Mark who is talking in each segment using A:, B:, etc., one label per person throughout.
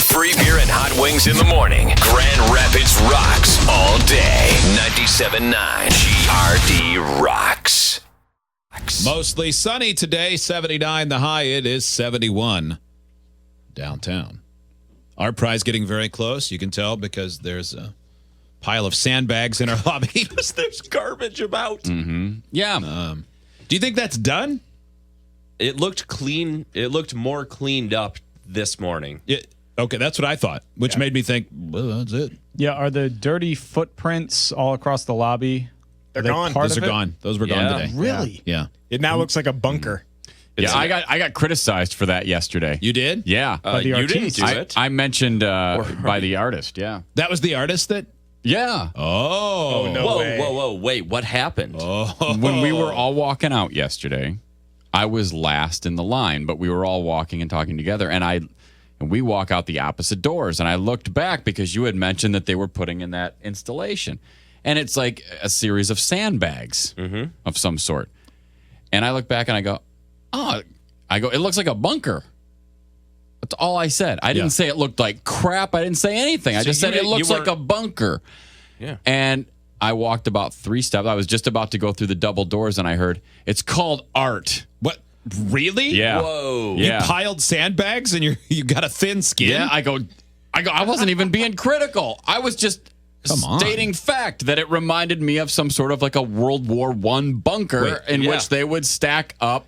A: Free beer and hot wings in the morning. Grand Rapids rocks all day. 97.9 GRD rocks.
B: Mostly sunny today, 79 the high. It is 71 downtown. Artprize getting very close. You can tell because there's a pile of sandbags in our lobby.
C: There's garbage about.
D: Mm-hmm. Yeah.
B: Do you think that's done?
C: It looked clean. It looked more cleaned up this morning.
B: Okay, that's what I thought, which made me think, well, that's it.
E: Yeah, are the dirty footprints all across the lobby?
F: They're gone.
B: Those are gone. Those were gone today.
F: Really?
B: Yeah.
F: It now looks like a bunker.
D: Yeah, I got criticized for that yesterday.
B: You did?
D: Yeah.
C: You didn't do it.
D: I mentioned by the artist, yeah.
B: That was the artist that?
D: Yeah.
B: Oh.
F: no way.
C: Whoa. Wait, what happened?
B: Oh.
D: When we were all walking out yesterday, I was last in the line, but we were all walking and talking together, and we walk out the opposite doors, and I looked back because you had mentioned that they were putting in that installation. And it's like a series of sandbags of some sort. And I look back and I go, it looks like a bunker. That's all I said. I didn't say it looked like crap. I didn't say anything. I just said it looks like a bunker.
C: Yeah.
D: And I walked about 3 steps. I was just about to go through the double doors, and I heard, it's called art.
B: What? Really?
D: Yeah.
C: Whoa.
B: You
D: Yeah.
B: piled sandbags and you got a thin skin?
D: Yeah, I wasn't even being critical. I was just stating fact that it reminded me of some sort of like a World War I bunker which they would stack up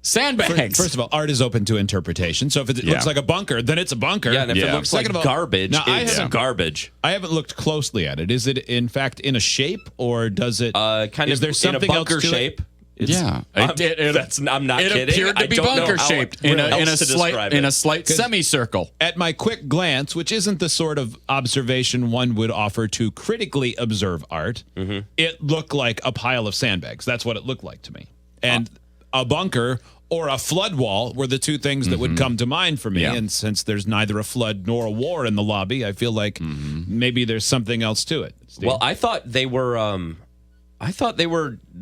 D: sandbags.
B: First of all, art is open to interpretation. So if it looks like a bunker, then it's a bunker.
C: Yeah, and if it looks like garbage, it's garbage.
B: I haven't looked closely at it. Is it, in fact, in a shape, or does it...
C: Is there something in a bunker shape?
D: I'm not
C: kidding.
D: It appeared to be bunker shaped in a slight semicircle.
B: At my quick glance, which isn't the sort of observation one would offer to critically observe art, it looked like a pile of sandbags. That's what it looked like to me. And a bunker or a flood wall were the two things that would come to mind for me.
D: Yeah.
B: And since there's neither a flood nor a war in the lobby, I feel like maybe there's something else to it. Steve?
C: Well, I thought they were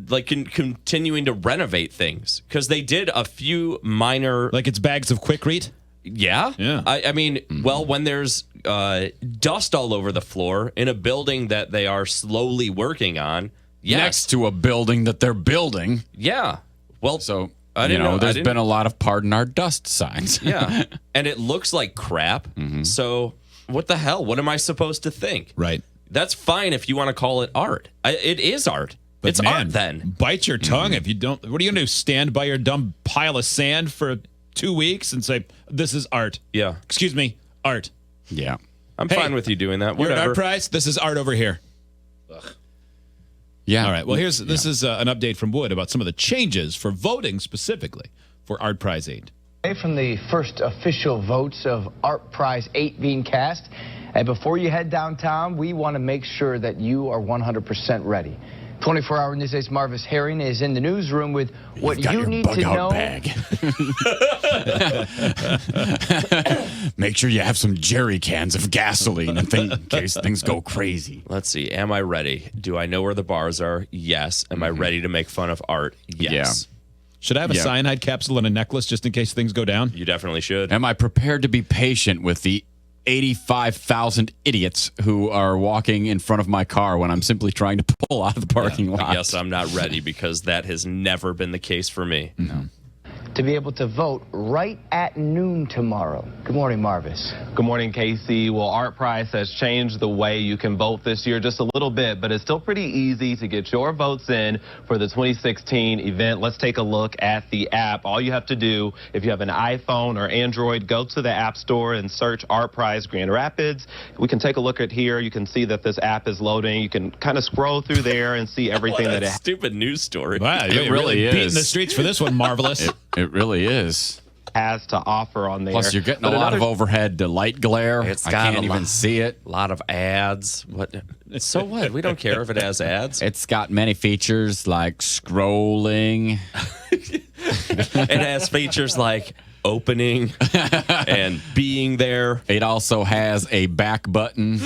C: like continuing to renovate things because they did a few minor.
B: Like it's bags of Quikrete?
C: Yeah. I mean, well, when there's dust all over the floor in a building that they are slowly working on,
D: Next to a building that they're building.
C: Yeah. Well,
D: so
C: I didn't know.
D: There's been a lot of pardon our dust signs.
C: Yeah. And it looks like crap. So what the hell? What am I supposed to think?
B: Right.
C: That's fine if you want to call it art. It is art.
B: But
C: it's art then.
B: Bite your tongue if you don't. What are you going to do? Stand by your dumb pile of sand for 2 weeks and say, this is art?
C: Yeah.
B: Excuse me, art.
D: Yeah.
C: I'm fine with you doing that.
B: You're
C: Whatever.
B: at Artprize. This is art over here. Ugh.
D: Yeah.
B: All right. Well, this is an update from Wood about some of the changes for voting specifically for Artprize 8.
G: From the first official votes of Artprize 8 being cast. And before you head downtown, we want to make sure that you are 100% ready. 24-hour News 8's Marvis Herring is in the newsroom with what you need to know.
D: Bag. Make sure you have some jerry cans of gasoline in case things go crazy.
C: Let's see. Am I ready? Do I know where the bars are? Yes. Am I ready to make fun of art? Yes.
D: Yeah.
B: Should I have a cyanide capsule and a necklace just in case things go down?
C: You definitely should.
D: Am I prepared to be patient with the 85,000 idiots who are walking in front of my car when I'm simply trying to pull out of the parking lot?
C: Yes, I'm not ready because that has never been the case for me.
D: No.
G: To be able to vote right at noon tomorrow. Good morning, Marvis.
H: Good morning, Casey. Well, Artprize has changed the way you can vote this year just a little bit, but it's still pretty easy to get your votes in for the 2016 event. Let's take a look at the app. All you have to do, if you have an iPhone or Android, go to the App Store and search Artprize Grand Rapids. We can take a look at here. You can see that this app is loading. You can kind of scroll through there and see everything
C: What a
H: that it
C: stupid news story.
B: Wow,
D: It
B: you're
D: really is.
B: beating the streets for this one, Marvelous.
D: It really is.
H: has to offer on there.
D: Plus, you're getting
H: But
D: a lot of
H: another-
D: overhead light glare. I can't even see it.
C: A lot of ads. What? So what? We don't care if it has ads.
D: It's got many features like scrolling.
C: It has features like opening and being there.
D: It also has a back button.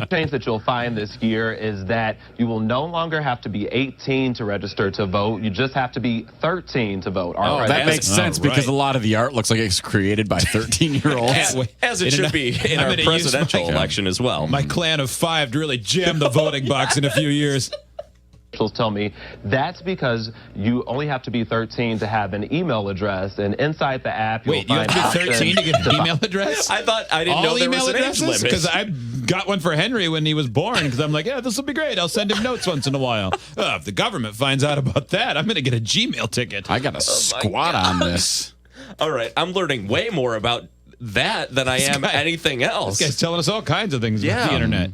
H: Change that you'll find this year is that you will no longer have to be 18 to register to vote. You just have to be 13 to vote.
D: That makes sense because a lot of the art looks like it's created by 13-year-olds.
C: As it should be in our presidential election as well.
B: My clan of 5 to really jam the voting box in a few years.
H: Officials tell me that's because you only have to be 13 to have an email address, and inside the app you'll
B: Wait, you have
H: find
B: to be 13 to get an email address?
C: I didn't know there was an age limit.
B: Because I got one for Henry when he was born because I'm like, yeah, this will be great. I'll send him notes once in a while. If the government finds out about that, I'm going to get a Gmail ticket.
D: I got to squat on this.
C: All right, I'm learning way more about that than I am anything else.
B: This guy's telling us all kinds of things about the internet.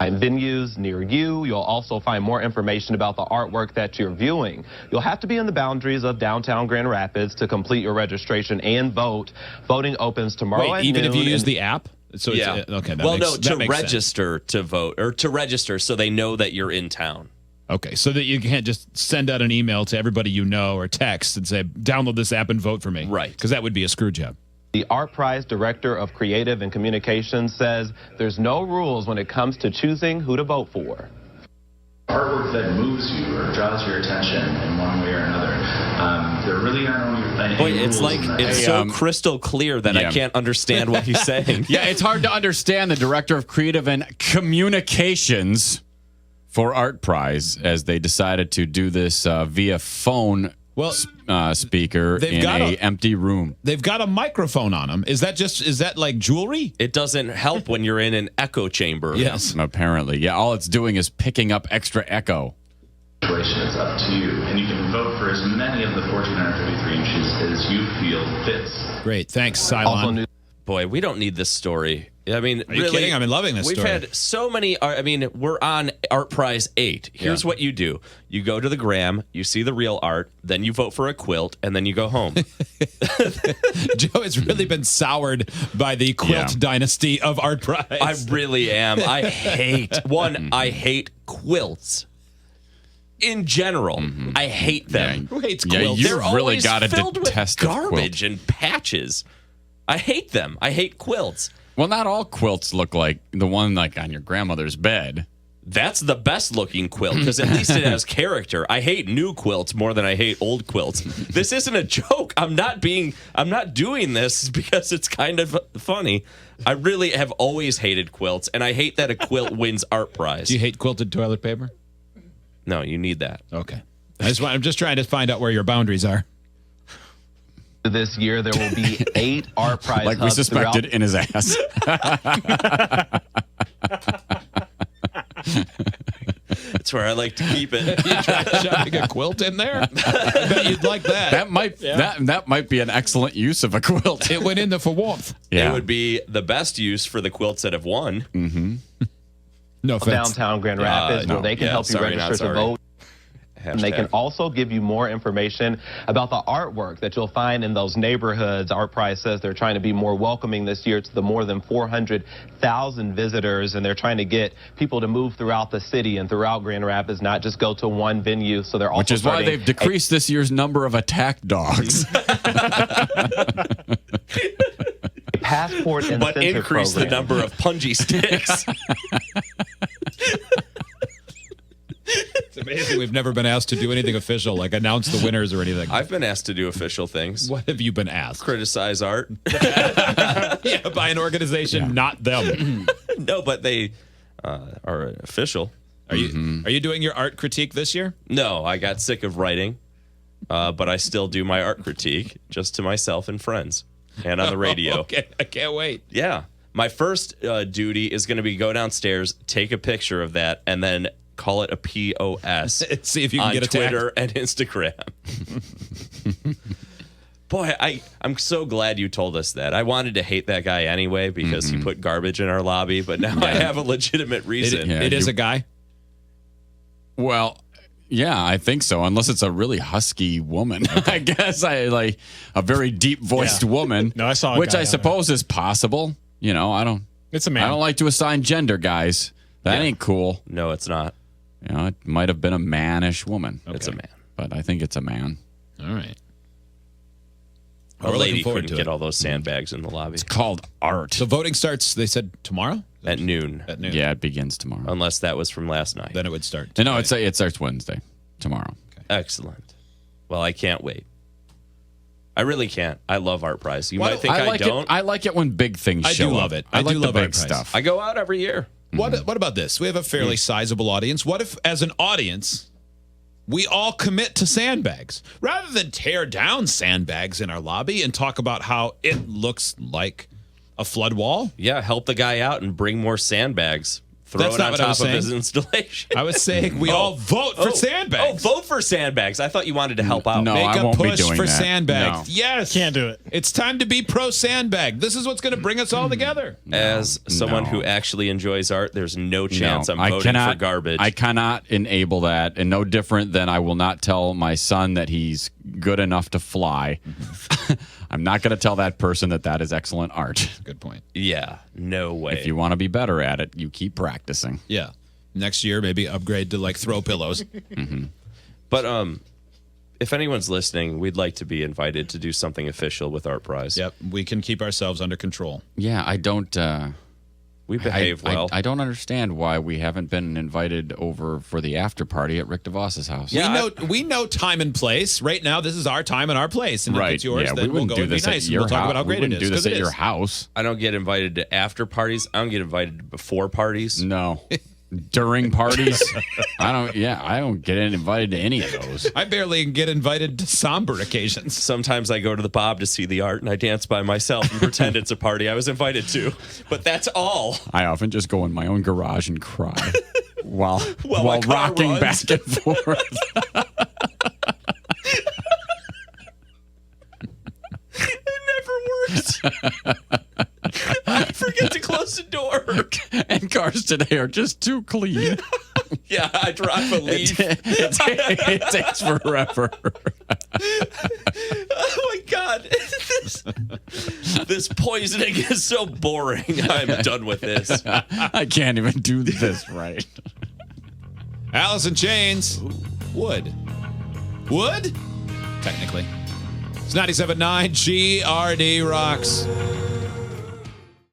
H: venues near you. You'll also find more information about the artwork that you're viewing. You'll have to be in the boundaries of downtown Grand Rapids to complete your registration and vote. Voting opens tomorrow at
B: even
H: noon.
B: if you use the app? So
C: yeah.
B: It's, okay.
C: To register to vote or to register so they know that you're in town.
B: Okay, so that you can't just send out an email to everybody you know or text and say, download this app and vote for me.
C: Right.
B: Because that would be a screw job.
H: The Artprize Director of Creative and Communications says there's no rules when it comes to choosing who to vote for.
I: Artwork that moves you or draws your attention in one way or another. There really aren't any
C: Boy,
I: rules.
C: it's like it's so crystal clear that I can't understand what he's saying.
D: Yeah, it's hard to understand the Director of Creative and Communications for Artprize as they decided to do this via phone speaker in an empty room.
B: They've got a microphone on them. Is that like jewelry?
C: It doesn't help when you're in an echo chamber.
B: Yes.
D: Apparently. Yeah, all it's doing is picking up extra echo.
I: It's up to you. And you can vote for as many of the 1,453 inches as you feel fits.
B: Great. Thanks, Cylon.
C: Boy, we don't need this story. I mean,
B: Are you kidding? I've been loving this
C: We've
B: story.
C: had so many. I mean, we're on Artprize 8. Here's what you do. You go to the gram, you see the real art, then you vote for a quilt, and then you go home.
B: Joe has really been soured by the quilt dynasty of Artprize.
C: I really am. I hate quilts. In general, I hate them.
B: Who hates quilts?
D: You've
C: They're
D: really
C: always
D: got to
C: filled with
D: detest
C: garbage and patches. I hate them. I hate quilts.
D: Well, not all quilts look like the one like on your grandmother's bed.
C: That's the best looking quilt because at least it has character. I hate new quilts more than I hate old quilts. This isn't a joke. I'm not doing this because it's kind of funny. I really have always hated quilts, and I hate that a quilt wins Artprize.
B: Do you hate quilted toilet paper?
C: No, you need that.
B: Okay. I'm just trying to find out where your boundaries are.
H: This year, there will be 8 Artprize
D: Like we
H: hubs
D: suspected
H: throughout.
D: in his ass.
C: That's where I like to keep it.
B: You try shoving a quilt in there? I bet you'd like that.
D: That might be an excellent use of a quilt.
B: It went in there for warmth.
C: It would be the best use for the quilts that have won.
D: Mm-hmm.
B: No offense.
H: Downtown Grand Rapids, where they can help you register to vote. And they can also give you more information about the artwork that you'll find in those neighborhoods. Artprize says they're trying to be more welcoming this year to the more than 400,000 visitors, and they're trying to get people to move throughout the city and throughout Grand Rapids, not just go to one venue. So they're also
D: Which is why they've decreased this year's number of attack dogs.
H: Passport and
C: but
H: center
C: increase the
H: program.
C: number of punji sticks.
B: It's amazing we've never been asked to do anything official, like announce the winners or anything.
C: I've been asked to do official things.
B: What have you been asked?
C: Criticize art.
B: Yeah, by an organization, not them.
C: No, but they are official.
B: Are you doing your art critique this year?
C: No, I got sick of writing, but I still do my art critique just to myself and friends and on the radio.
B: Okay, I can't wait.
C: Yeah. My first duty is going to be go downstairs, take a picture of that, and then call it a POS.
B: See if you can
C: on
B: get attacked.
C: Twitter and Instagram. Boy, I'm so glad you told us that. I wanted to hate that guy anyway because he put garbage in our lobby, but now I have a legitimate reason.
B: It is a guy?
D: Well, yeah, I think so. Unless it's a really husky woman, I guess. A very deep voiced woman.
F: No, I saw a
D: which
F: guy
D: I
F: on
D: suppose is possible. You know,
F: It's a man.
D: I don't like to assign gender, guys. That ain't cool.
C: No, it's not.
D: You know, it might have been a mannish woman.
C: It's a man.
D: But I think it's a man.
B: All right.
C: A lady
B: forward
C: couldn't
B: to
C: get
B: it.
C: all those sandbags in the lobby
D: It's called art.
B: So voting starts, they said, tomorrow?
C: at noon,
B: At noon.
D: Yeah, it begins tomorrow.
C: unless that was from last night.
B: Then it would start.
D: No, it starts Wednesday, tomorrow.
C: Excellent. Well, I can't wait. I really can't. I love Artprize. You
B: Why
C: might think I
D: like
C: don't.
D: I like it when big things
B: I
D: show
B: do love
D: up.
B: it.
D: I
B: I
D: like
B: do
D: the
B: love
D: big
B: Artprize.
D: stuff.
C: I go out every year.
B: What about this? We have a fairly sizable audience. What if, as an audience, we all commit to sandbags rather than tear down sandbags in our lobby and talk about how it looks like a flood wall?
C: Yeah, help the guy out and bring more sandbags. Throw
B: That's
C: it
B: not
C: on
B: what I
C: top
B: was
C: of
B: saying.
C: his installation.
B: I was saying we all vote for sandbags.
C: Oh, vote for sandbags. I thought you wanted to help out.
D: No,
B: Make
D: I
B: a
D: won't be
B: push
D: doing
B: for
D: that.
B: sandbags.
D: No.
B: Yes.
F: Can't do it.
B: It's time to be pro sandbag. This is what's going to bring us all together.
C: As someone
D: no.
C: who actually enjoys art, there's no chance I'm voting for garbage.
D: I cannot enable that, and no different than I will not tell my son that he's good enough to fly. I'm not going to tell that person that is excellent art.
B: Good point.
C: Yeah, no way.
D: If you want to be better at it, you keep practicing.
B: Yeah. Next year, maybe upgrade to like throw pillows.
C: But if anyone's listening, we'd like to be invited to do something official with Artprize.
B: Yep. We can keep ourselves under control.
D: Yeah, I don't.
C: We behave well.
D: I don't understand why we haven't been invited over for the after party at Rick DeVos's house.
C: Yeah,
B: we know time and place. Right now, this is our time and our place. And if
D: Right.
B: it's yours,
D: yeah,
B: then
D: we wouldn't
B: we'll go
D: do
B: and be
D: this
B: nice.
D: at
B: And
D: your
B: we'll talk
D: house.
B: about how great
D: we
B: it
D: wouldn't
B: is.
D: do this
B: 'cause it
D: at your
B: is.
D: house.
C: I don't get invited to after parties. I don't get invited to before parties.
D: No. During parties, I don't get invited to any of those.
B: I barely get invited to somber occasions.
C: Sometimes I go to the Bob to see the art and I dance by myself and pretend it's a party I was invited to. But that's all.
D: I often just go in my own garage and cry while
C: my car
D: rocking
C: runs.
D: back and forth.
C: It never works. I forget to close the door.
D: And cars today are just too clean.
C: Yeah, I drive a Leaf.
D: It takes forever.
C: Oh my God. This poisoning is so boring. I'm done with this.
D: I can't even do this right.
B: Alice in Chains. Wood. Wood? Technically. It's 97.9 GRD Rocks.